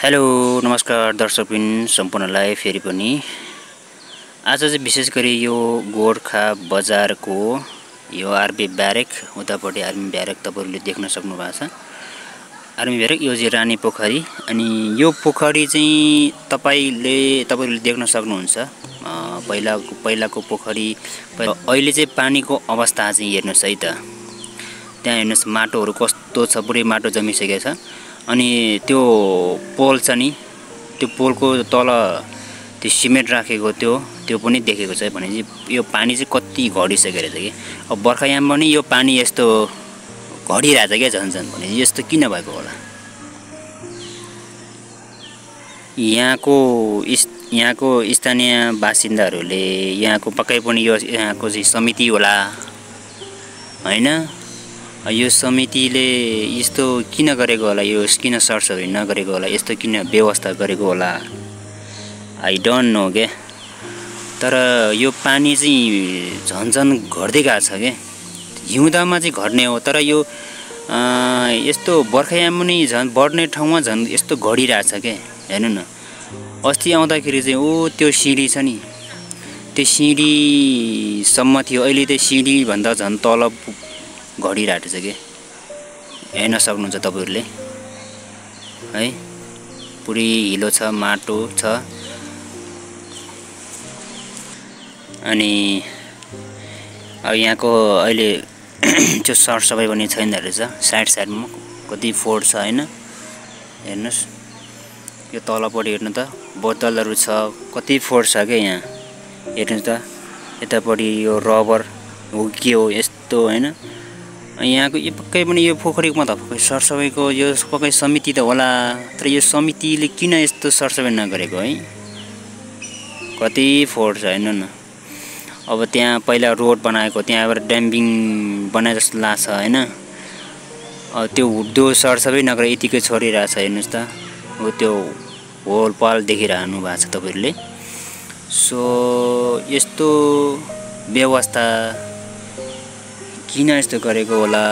Hello नमस्कार दर्शकबिन सम्पूर्णलाई फेरि पनि आज चाहिँ विशेष गरी यो गोरखा बजारको यो आर्मी ब्यारेक उतापट्टि आर्मी ब्यारेक तपाईहरुले देख्न सक्नु भएको छ। आर्मी ब्यारेक यो चाहिँ रानी पोखरी अनि यो पोखरी चाहिँ तपाईहरुले देख्न सक्नुहुन्छ। पहिलाको पोखरी अहिले चाहिँ पानीको अवस्था चाहिँ हेर्नुस् है त। त्यहाँ हेर्नुस् माटोहरु कस्तो छ, पुरै माटो जमिसकेको छ। अनि त्यो पोल छ नि, त्यो पोलको तल त्यो सिमेन्ट राखेको त्यो पनि देखेको छ भने यो पानी चाहिँ कति घडिसकेको रहेछ कि। अब बर्खायाम पनि यो पानी यस्तो घडिरहेछ के झन् भने यस्तो किन भएको होला। यहाँको स्थानीय बासिन्दाहरूले यहाँको पक्कै पनि यहाँको चाहिँ समिति होला हैन, यो समितिले यस्तो किन गरेको होला, यो किन सरसफाइ नगरेको होला, यस्तो किन व्यवस्था गरेको होला, आई डोन्ट नो के। तर यो पानी चाहिँ झन् घट्दै गएको छ के। हिउँदामा चाहिँ घट्ने हो, तर यो यस्तो बर्खायाम पनि झन् बढ्ने ठाउँमा झन् यस्तो घडिरहेछ के। हेर्नु न, अस्ति आउँदाखेरि चाहिँ ओ त्यो सिडी छ नि, त्यो सिडीसम्म थियो, अहिले त्यो सिडी भन्दा झन् तल घडिरहेको छ के। हेर्न सक्नुहुन्छ तपाईहरुले है, पुरै हिलो छ, माटो छ। अनि अब यहाँको अहिले त्यो सरसफाइ पनि छैन रहेछ। साइडमा कति फोहोर छ हैन। हेर्नुस् यो तलपट्टि हेर्नु त, बोतलहरु छ, कति फोहोर छ के यहाँ। हेर्नुस् त यतापट्टि यो रबर हो के हो यस्तो हैन। यहाँको यो पक्कै पनि यो पोखरीमा त सरसफाइको यो पक्कै समिति त होला, तर यो समितिले किन यस्तो सरसफाइ नगरेको है। कति फोहोर छ हेर्नु न। अब त्यहाँ पहिला रोड बनाएको, त्यहाँबाट ड्याम्पिङ बनाए जस्तो लाग्छ हैन। त्यो सरसफाइ नगरे यतिकै छोडिरहेछ। हेर्नुस् त हो त्यो होल पाल देखिरहनु भएको छ तपाईहरुले। सो यस्तो व्यवस्था किन यस्तो गरेको होला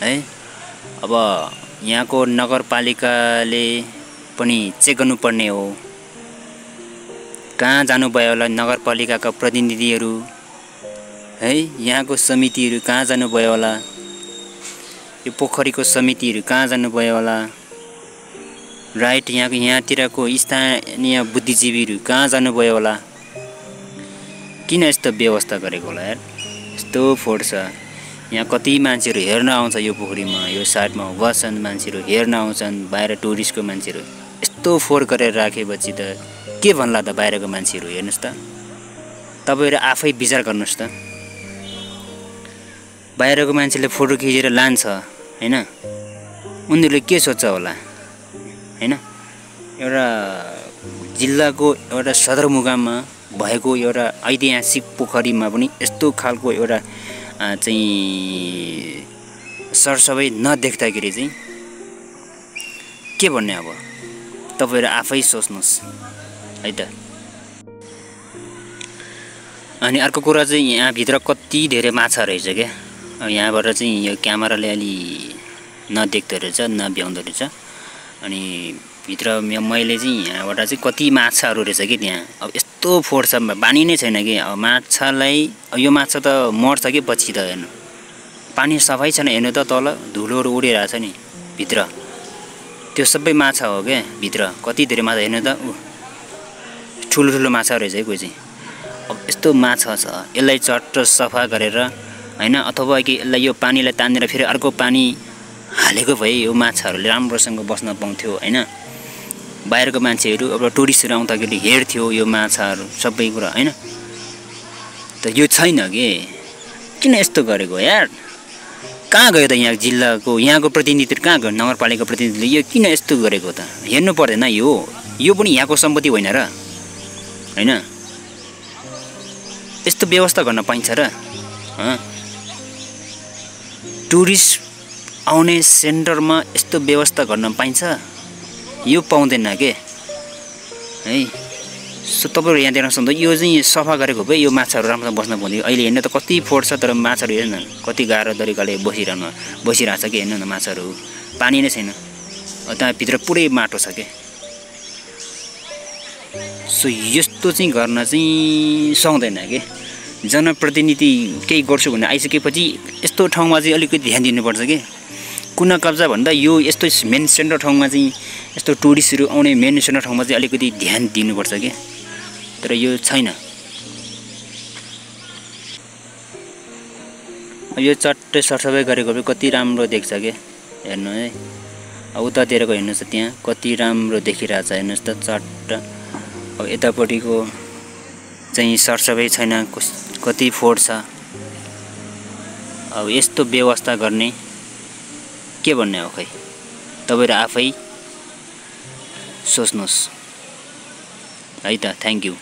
है। अब यहाँको नगरपालिकाले पनि चेक गर्नुपर्ने हो। कहाँ जानुभयो होला नगरपालिकाका प्रतिनिधिहरू है, यहाँको समितिहरू कहाँ जानुभयो होला, यो पोखरीको समितिहरू कहाँ जानुभयो होला, राइट। यहाँतिरको स्थानीय बुद्धिजीवीहरू कहाँ जानुभयो होला। किन यस्तो व्यवस्था गरेको होला यार। यस्तो फोहोर छ। यहाँ कति मान्छेहरू हेर्न आउँछ यो पोखरीमा, यो साइडमा बस्छन् मान्छेहरू, हेर्न आउँछन् बाहिर टुरिस्टको मान्छेहरू। यस्तो फोहोर गरेर राखेपछि त के भन्ला त बाहिरको मान्छेहरू। हेर्नुस् त तपाईहरु आफै विचार गर्नुस् त। बाहिरको मान्छेले फोटो खिचेर लान्छ हैन, उनीहरूले के सोच्छ होला हैन। एउटा जिल्लाको एउटा सदरमुकाममा भएको एउटा ऐतिहासिक पोखरीमा पनि यस्तो खालको एउटा चाहिँ सरसफाइ नदेख्दाखेरि चाहिँ के भन्ने। अब तपाईहरु आफै सोच्नुस् है त। अनि अर्को कुरा चाहिँ यहाँ भित्र कति धेरै माछा रहेछ के। यहाँबाट चाहिँ यो क्यामेराले अलि नदेख्दो रहेछ, नभ्याउँदो रहेछ। अनि भित्र मैले चाहिँ यहाँबाट चाहिँ कति माछाहरू रहेछ कि त्यहाँ। अब यस्तो फोहोर छ, बानी नै छैन कि। अब माछालाई यो माछा त मर्छ कि पछि त। हेर्नु पानी सफाइ छैन, हेर्नु त तल धुलोहरू उडिरहेछ नि भित्र। त्यो सबै माछा हो क्या भित्र, कति धेरै माछा। हेर्नु त ठुलो माछा रहेछ है कोही चाहिँ। अब यस्तो माछा छ, यसलाई चट्ट सफा गरेर हैन, अथवा कि यसलाई यो पानीलाई तानेर फेरि अर्को पानी हालेको भए यो माछाहरूले राम्रोसँग बस्न पाउँथ्यो हैन। बाहिरको मान्छेहरू अब टुरिस्टहरू आउँदाखेरि हेर्थ्यो यो माछाहरू सबै कुरा हैन। त यो छैन के। किन यस्तो गरेको यार। कहाँ गयो त यहाँ जिल्लाको यहाँको प्रतिनिधिहरू कहाँ गयो, नगरपालिका प्रतिनिधिले यो किन यस्तो गरेको त। हेर्नु पर्दैन यो पनि यहाँको सम्पत्ति होइन र हैन। यस्तो व्यवस्था गर्न पाइन्छ र। टुरिस्ट आउने सेन्टरमा यस्तो व्यवस्था गर्न पाइन्छ, यो पाउँदैन के है। सो तपाईहरु यहाँ देख्न सक्नुहुन्छ, यो चाहिँ सफा गरेको भए यो माछाहरू राम्रोसँग बस्न पाउँथ्यो। अहिले हेर्न त कति फोहोर छ, तर माछाहरू हेर्न कति गाह्रो तरिकाले बसिरहेछ कि। हेर्नु न माछाहरू, पानी नै छैन। त्यहाँ भित्र पुरै माटो छ के। सो यस्तो चाहिँ गर्न चाहिँ सक्दैन के। जनप्रतिनिधि केही गर्छु भन्ने आइसकेपछि यस्तो ठाउँमा चाहिँ अलिकति ध्यान दिनुपर्छ के। कुना कब्जा भन्दा यो यस्तो मेन सेन्टर ठाउँमा चाहिँ यस्तो टुरिस्टहरू आउने मेन सेन्टर ठाउँमा चाहिँ अलिकति ध्यान दिनुपर्छ के। तर यो छैन। यो चट्टै सरसफाइ गरेको कति राम्रो देख्छ के। हेर्नु है, अब उतातिरको हेर्नुहोस् त्यहाँ कति राम्रो देखिरहेछ हेर्नुहोस् त चट्ट। अब यतापट्टिको चाहिँ सरसफाइ छैन, कति फोहोर छ। अब यस्तो व्यवस्था गर्ने के भन्ने हो खै, तपाईहरु आफै सोच्नुस् है त। Thank you.